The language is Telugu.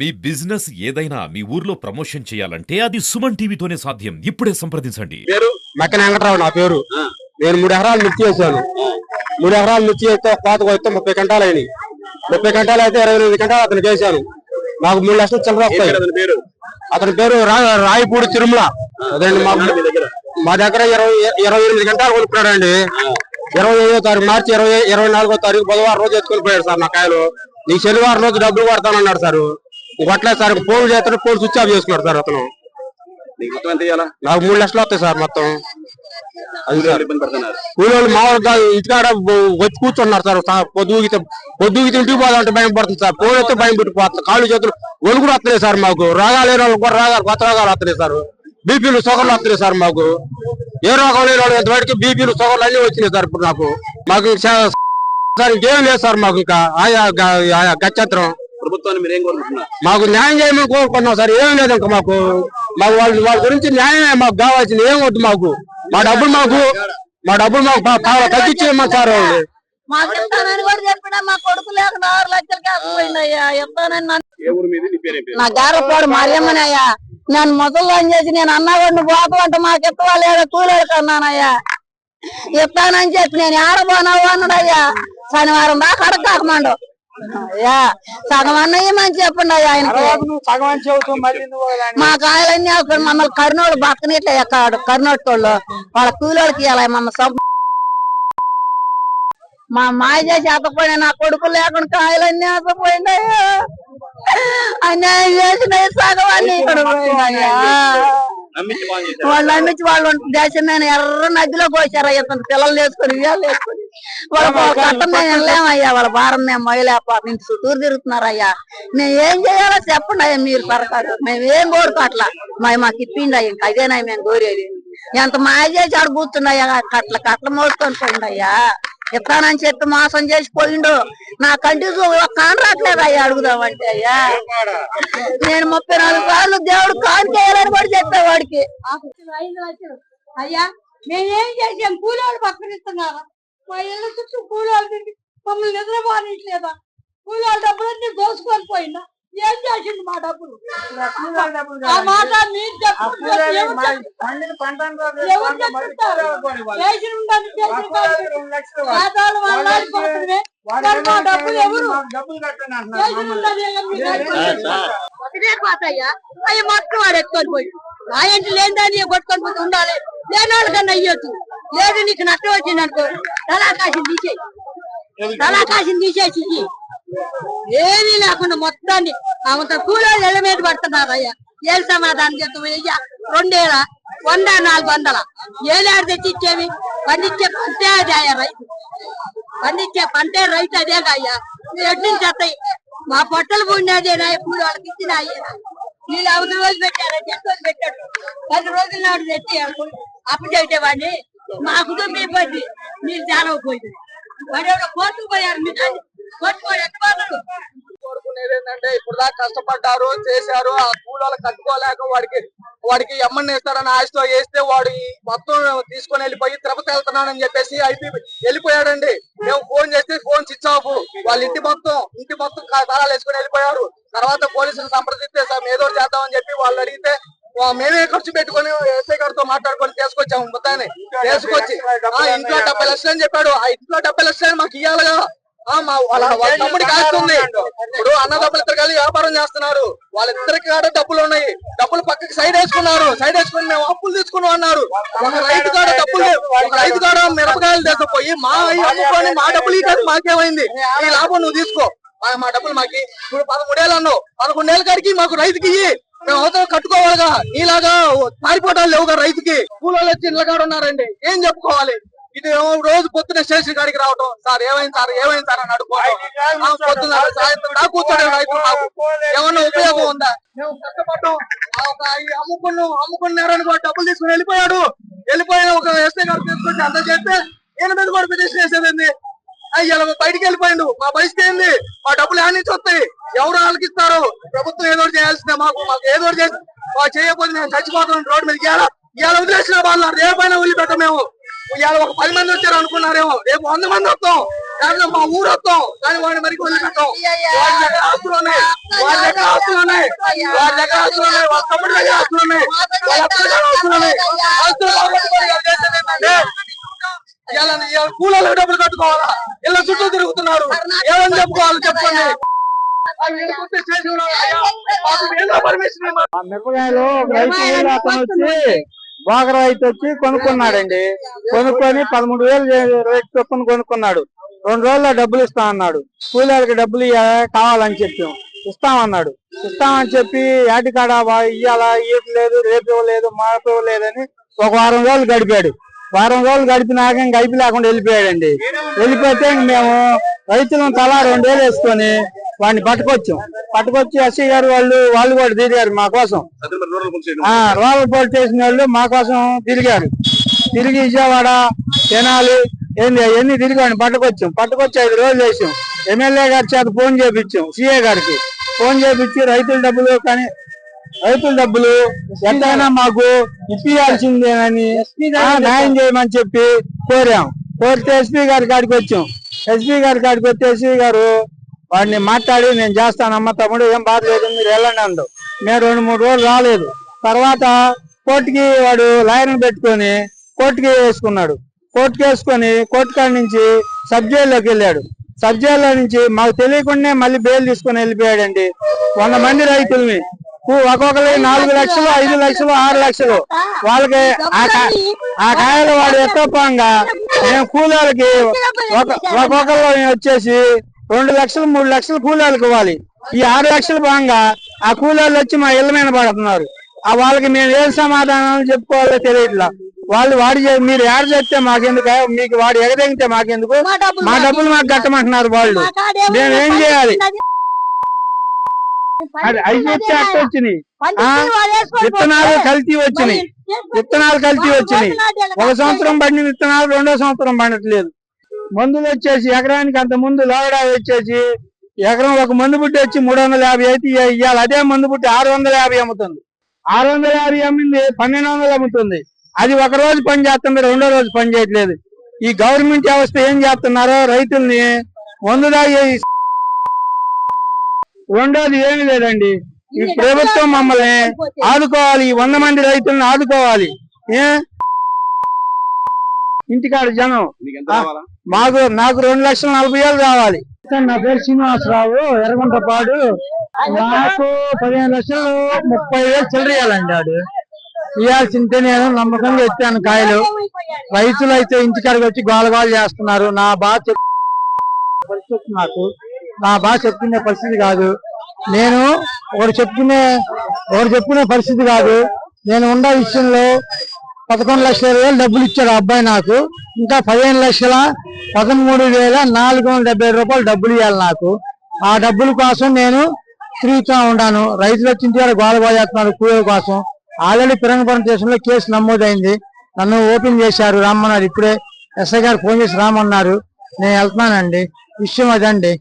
మీ బిజినెస్ ఏదైనా మీ ఊర్లో ప్రమోషన్ చేయాలంటే అది సుమన్ టీవీతోనే సాధ్యం. ఇప్పుడే సంప్రదించండి. పేరు మక్కన వెంకటరావు నా పేరు. నేను 3 ఎకరాలు మిర్చి చేశాను. 3 ఎకరాలు మిర్చి చేస్తే కోతకు వస్తే 30 గంటలు అయినాయి. 30 గంటలు అయితే 28 గంటలు అతనికి వేసాను. నాకు 3 లక్షలు చిల్లర వస్తాయి. అతని పేరు రాయపూడి తిరుమల. అదండి మా దగ్గర 28 గంటలు కొనుక్కున్నాడండి. 25వ తారీఖు మార్చి 24వ తారీఖు బుధవారం రోజు ఎత్తుకొని పోయాడు సార్ నా కాయలు. నీకు శనివారం రోజు డబ్బులు కొడతానన్నాడు సార్. కొట్టలేదు సార్. ఫోన్ చేస్తాడు, ఫోన్ స్విచ్ ఆఫ్ చేసుకున్నాడు సార్ అతను. నాకు 3 లక్షలు వస్తాయి సార్ మొత్తం. కూలోళ్ళు మామూలుగా ఇంటికాడ వచ్చి కూర్చున్నారు సార్. పొద్దుగితే ఇంటికి పోదామంటే భయం పడుతుంది సార్. ఫోన్ అయితే భయం పెట్టిపోతుంది. కాళ్ళు చేతులు ఒళ్ళు కూడా వస్తున్నాయి సార్. మాకు రోగాలు లేని వాళ్ళకి కూడా రోగాలు, కొత్త రోగాలు వస్తున్నాయి సార్. బీపీలు షుగర్లు వస్తున్నాయి సార్. మాకు ఏ రోగం లేని వాళ్ళు ఎంతవరకు బీపీలు షుగర్లు అన్ని వచ్చినాయి సార్. ఇప్పుడు మాకు సార్ ఇంకేం లేదు సార్. మాకు ఇంకా ఆయా గచ్చత్రం ప్రభుత్వాన్ని మీరేం కోరుకుంటున్నారు? మాకు న్యాయం చేయమని కోరుకుంటున్నాం సార్. ఏం లేదు ఇంకా మాకు వాళ్ళ గురించి న్యాయమే మాకు కావాల్సింది. ఏం వద్దు మాకు. మా డబ్బులు మాకు తగ్గించేయమని సార్. మాకు ఇస్తానని కూడా చెప్పినా మా కొడుకు లేక 6 లక్షలు కాకపోయిందయ్యా. ఇస్తానని నా గారపాడు మరియమ్మనయ్యా. నేను ముసలిని చేసి నేను అన్నవాడిని పోతామంటే మాకు ఇత్తవాలేదో కూలేడు కన్నానయ్యా. ఇస్తానని చెప్పి నేను ఆడబోనావు అన్నాడయ్యా. శనివారం దాకా అడగమండు అయ్యా. సగం అన్నయ్యమని చెప్పండి అయ్యా ఆయనకి. మా కాయలన్నీ మమ్మల్ని కర్నూలు బతకనిట్లే ఎక్కాడు. కర్నూలు వాళ్ళ కూలోళ్ళకి ఇవ్వాలి మమ్మల్ని. మా మాయ చేసి అతపోయినా నా కొడుకు లేకుండా కాయలన్నీ అతపోయినాయా. అన్యాయం చేసినాయి. సగం అన్ని ఇక్కడ పోయినాయా. వాళ్ళు నమ్మించి వాళ్ళు దేశం ఎర్ర నదిలో పోసారు. ఇతను పిల్లలు వేసుకొని ఇవాళ వేసుకొని వాళ్ళ కట్టం మేము వెళ్ళామయ్యా. వాళ్ళ భారం మేము మొయ్యలేప ఇంటి చుట్టూరు తిరుగుతున్నారయ్యా. మేము ఏం చేయాలో చెప్పండి అయ్యా. మీరు సరకారు మేము ఏం కోరుకోట్లా. మాకు ఇప్పిండి అయ్యా. ఇంకా అదేనా మేము కోరేది. ఎంత మాయ చేసి ఆడు కూర్చున్నాయా. కట్ల మోసుకొని పోయిండయ్యా. ఇస్తానని చెప్పి మోసం చేసి పోయిండు. నా కంటికి కాని రావట్లేదు అయ్యా. అడుగుదామంటే అయ్యా నేను 34 సార్లు దేవుడు కాని చేయాలని కూడా చెప్పా వాడికి. 5 లక్షలు అయ్యా. మేమేం చేసాం? కూలోళ్ళు పక్కనిస్తున్నారా? మా ఇళ్ళ చుట్టూ కూలోళ్ళు తిండి మమ్మల్ని నిద్రపోనిట్లేదా? కూలోళ్ళ డబ్బులన్నీ దోసుకొని పోయిందా? ఏం చేసిండు మా డబ్బులు? ఆ మాట మీరు చెప్పండి. ఒకటే పోతాయ్యా. అయ్యి మొత్తం వాడు ఎత్తుకొని పోయి మా ఇంటి లేని కొట్టుకొని పోతే ఉండాలి. లేని వాళ్ళకన్నా అయ్యొచ్చు. లేదు నీకు నష్టం వచ్చింది అనుకో తలాకాశం తీసేసి ఏమీ లేకుండా మొత్తాన్ని అంత కూలోళ్ళు ఇళ్ళ మీద పడుతున్నారు అయ్యా. ఏం సమాధానం చెప్తాం అయ్యా? 2 ఏళ్ళ 100 400 ఏలాడు తెచ్చి ఇచ్చేవి? పండించే పంటే అదే అయ్యా. రైతు పండించే పంటే రైతు అదేగా అయ్యా. ఎటు నుంచి వస్తాయి? మా పొట్టలు పోయినదేనా? ఎప్పుడు వాళ్ళకి ఇచ్చిన అయ్యేనా? వీళ్ళు 5 రోజులు పెట్టారా? 10 రోజులు పెట్టాడు. 10 రోజుల నాడు తెచ్చి అప్పు చేయటేవాడిని మాకు పోయింది. మీరు చాలా పోయింది. వాడు ఎవరో కోర్టుకు పోయారు. మీరు కోరుకునేది ఏంటంటే ఇప్పుడు దాకా కష్టపడ్డారు, చేశారు. ఆ కూలోళ్ళు కట్టుకోలేక వాడికి ఎమ్మని వేస్తాడని ఆశతో వేస్తే వాడు మొత్తం తీసుకొని వెళ్ళిపోయి తిరుపతి వెళ్తున్నానని చెప్పేసి వెళ్ళిపోయాడండి. మేము ఫోన్ చేస్తే ఫోన్ స్విచ్ ఆఫ్. వాళ్ళ ఇంటి మొత్తం తాళాలు వేసుకొని వెళ్ళిపోయారు. తర్వాత పోలీసులు సంప్రదిస్తే సార్ ఏదో చేద్దామని చెప్పి వాళ్ళు అడిగితే మేమే ఖర్చు పెట్టుకుని ఎస్ఐ గారితో మాట్లాడుకొని తీసుకొచ్చాము. మొత్తాన్ని తీసుకొచ్చి ఇంట్లో 70 లక్షలు అని చెప్పాడు. ఆ ఇంట్లో 70 లక్షలు మాకు ఇవ్వాలిగా. వాళ్ళ తమ్ముడికి ఆస్తుంది. ఇప్పుడు అన్నదమ్ములు ఇద్దరు కలిసి వ్యాపారం చేస్తున్నారు. వాళ్ళిద్దరికి కాడ డబ్బులు ఉన్నాయి. డబ్బులు పక్కకి సైడ్ వేసుకుని మేము అప్పులు తీసుకున్నాం అన్నారు. ఒక రైతు కాడ మిరపకాయలు తీసుకుపోయి మా అమ్ముకొని మా డబ్బులు ఈ మాకేమైంది? ఈ లాభం నువ్వు తీసుకో, మా డబ్బులు మాకి. ఇప్పుడు 13 ఏళ్ళు అన్నావు. 11 ఏళ్ళ కాడికి మాకు రైతుకి మేము అవతల కట్టుకోవాలిగా. నీలాగా పారిపోవటాలు లేవుగా రైతుకి. కూలోళ్ళు వచ్చి ఇళ్ళ కాడ ఉన్నారండి. ఏం చెప్పుకోవాలి? ఇది రోజు పొద్దున స్టేషన్ కాడికి రావటం. సార్ ఏమైంది సార్ అని అడుగుకోవడం. పొద్దున సాయంత్రం దాకా కూర్చోండి రైతులు. మాకు ఏమన్నా ఉపయోగం ఉందా? మేము కష్టపడ్డాం. అమ్ముకున్నారని కూడా డబ్బులు తీసుకుని వెళ్ళిపోయిన ఒక ఎస్ఐ గారు తీసుకొచ్చి అంత చేస్తే ఈయన మీద కూడా పిటిషన్ వేసేదండి. అయ్యా బయటికి వెళ్ళిపోయిండు. మా పరిస్థితి ఏంది? మా డబ్బులు ఏడ నుంచి వస్తాయి? ఎవరు ఆలకిస్తారు? ప్రభుత్వం ఏదో చేయాల్సిందే. మాకు ఏదో చేసి చేయకపోతే మేము చచ్చిపోతాం రోడ్డు మీద. ఇవాళ వదిలేసిన వాళ్ళు రేపైనా వదిలిపెట్టాం మేము. ఇవాళ ఒక 10 మంది వచ్చారు అనుకున్నారేమో, రేపు 100 మంది వస్తాం, లేకపోతే మా ఊరు వస్తాం, కానీ వాడిని మరి వదిలిపెట్టాం. వాడి దగ్గర ఆస్తులు ఉన్నాయి, వాడి దగ్గర ఆస్తులు ఉన్నాయి, వాడి దగ్గర ఆస్తులు ఉన్నాయి, వాళ్ళ తమ్ముడి దగ్గర ఆస్తులు ఉన్నాయి, వాళ్ళ అక్క దగ్గర ఆస్తులు ఉన్నాయి. ఆస్తులు కాబట్టి మరి ఇవాళ చేసేది ఏంటంటే ఇవాళ కూలీలకు డబ్బులు కట్టుకోవాలా, ఇలా చుట్టూ తిరుగుతున్నారు. ఏమని చెప్పుకోవాలి చెప్పండి. ఆ మిరపకాయలు రైతు అతను వచ్చి బోగర రైతు వచ్చి కొనుక్కున్నాడండి. కొనుక్కొని 13,000 రేటు చొప్పున కొనుక్కున్నాడు. 2 రోజుల్లో డబ్బులు ఇస్తా అన్నాడు. కూలీలకి డబ్బులు కావాలని చెప్పాం, ఇస్తామన్నాడు. ఇస్తామని చెప్పి యాటికాడ ఇయ్యాలా, ఇవ్వలేదు, రేపు ఇవ్వలేదు, మాపు ఇవ్వలేదని ఒక వారం రోజులు గడిపాడు. వారం రోజులు గడిపినాక ఇంక అయిపి లేకుండా వెళ్ళిపోయాడండి. వెళ్ళిపోతే మేము రైతులను తలా 2 వేలు వేసుకొని వాడిని పట్టుకొచ్చి ఎస్సీ గారు వాళ్ళు కూడా తిరిగారు మా కోసం. రూరల్ పోలీస్ స్టేషన్ వాళ్ళు మా కోసం తిరిగారు. తిరిగి విజయవాడ, తెనాలి అవన్నీ తిరిగి వాడిని పట్టుకొచ్చి 5 రోజులు వేసాం. ఎమ్మెల్యే గారి చేత ఫోన్ చేపించాం, సిఏ గారికి ఫోన్ చేపించి రైతుల డబ్బులు ఎంతైనా మాకు ఇప్పియాల్సిందేనని న్యాయం చేయమని చెప్పి కోరితే ఎస్పీ గారి కాడికి వచ్చాం. ఎస్పీ గారి కాడికి వస్తే ఎస్పీ గారు వాడిని మాట్లాడి నేను చేస్తానమ్మ తమ్ముడు, ఏం బాధ లేదు, మీరు వెళ్ళండి అండు. మేము 2-3 రోజులు రాలేదు. తర్వాత కోర్టుకి వాడు లాయర్ని పెట్టుకొని కోర్టుకి వేసుకున్నాడు. కోర్టుకి వేసుకొని కోర్టు కాడి నుంచి సబ్ జైల్లోకి వెళ్ళాడు. సబ్ జైల్లో నుంచి మాకు తెలియకుండా మళ్ళీ బెయిల్ తీసుకొని వెళ్ళిపోయాడండి. 100 మంది రైతుల్ని ఒక్కొక్కరి 4 లక్షలు, 5 లక్షలు, 6 లక్షలు వాళ్ళకి ఆ కాయలు వాడు ఎత్తపోగా మేము కూలీలకి ఒక్కొక్కరు వచ్చేసి 2 లక్షలు, 3 లక్షలు కూలీలకు ఇవ్వాలి. ఈ 6 లక్షలు భాగంగా ఆ కూలీలు వచ్చి మా ఇళ్ళ మీద పడుతున్నారు. ఆ వాళ్ళకి మేము ఏం సమాధానం చెప్పుకోవాలో తెలియట్లా. మీరు ఏడ చెప్తే మాకెందుకు, మీకు వాడు ఎగదెగితే మాకెందుకు, మా డబ్బులు మాకు కట్టమంటున్నారు వాళ్ళు. మేమేం చేయాలి? అవి చెప్తే అట్ట వచ్చినాయి. విత్తనాలు కల్తీ వచ్చినాయి. 1 సంవత్సరం పడిన విత్తనాలు 2వ సంవత్సరం పండట్లేదు. మందులు వచ్చేసి ఎకరానికి అంత ముందు లోగడా వచ్చేసి ఎకరం ఒక మందు బుట్టి వచ్చి 350 అయితే ఇవాళ అదే మందు బుట్టి 650 అమ్ముతుంది. 650 అమ్మింది 1200 అమ్ముతుంది. అది ఒక రోజు పని చేస్తుంది, 2వ రోజు పని చేయట్లేదు. ఈ గవర్నమెంట్ వ్యవస్థ ఏం చేస్తున్నారో రైతుల్ని మందు దాగి. రెండోది ఏమి లేదండి, ఈ ప్రభుత్వం మమ్మల్ని ఆదుకోవాలి, 100 మంది రైతుల్ని ఆదుకోవాలి. ఇంటికాడ జనం నాకు 2,40,000 రావాలి. నా పేరు శ్రీనివాసరావు, ఎర్రగుంటపాడు. నాకు 15 లక్షలు 30,000 చిల్లరేయాలండి. వాడు ఇవ్వాల్సింటే నేను నమ్మకంగా ఎత్తాను కాయలు. రైతులు అయితే ఇంటికాడికి వచ్చి గోలగోలు చేస్తున్నారు. నా బాధ చెప్పుకునే పరిస్థితి కాదు. నేను ఒకటి చెప్పుకునే పరిస్థితి కాదు. నేను ఉన్న విషయంలో 11,20,000 డబ్బులు ఇచ్చాడు ఆ అబ్బాయి నాకు. ఇంకా 15,13,470 రూపాయలు డబ్బులు ఇవ్వాలి నాకు. ఆ డబ్బుల కోసం నేను తిరుగుతూ ఉన్నాను. రైతులు వచ్చి ఇంటి గోలగోలు చేస్తున్నారు కూలీల కోసం. ఆల్రెడీ పిరంగపురం స్టేషన్లో కేసు నమోదైంది. నన్ను ఓపెన్ చేశారు, రమ్మన్నారు. ఇప్పుడే ఎస్ఐ గారు ఫోన్ చేసి రామన్నారు. నేను వెళ్తున్నానండి. విషయం అదండి.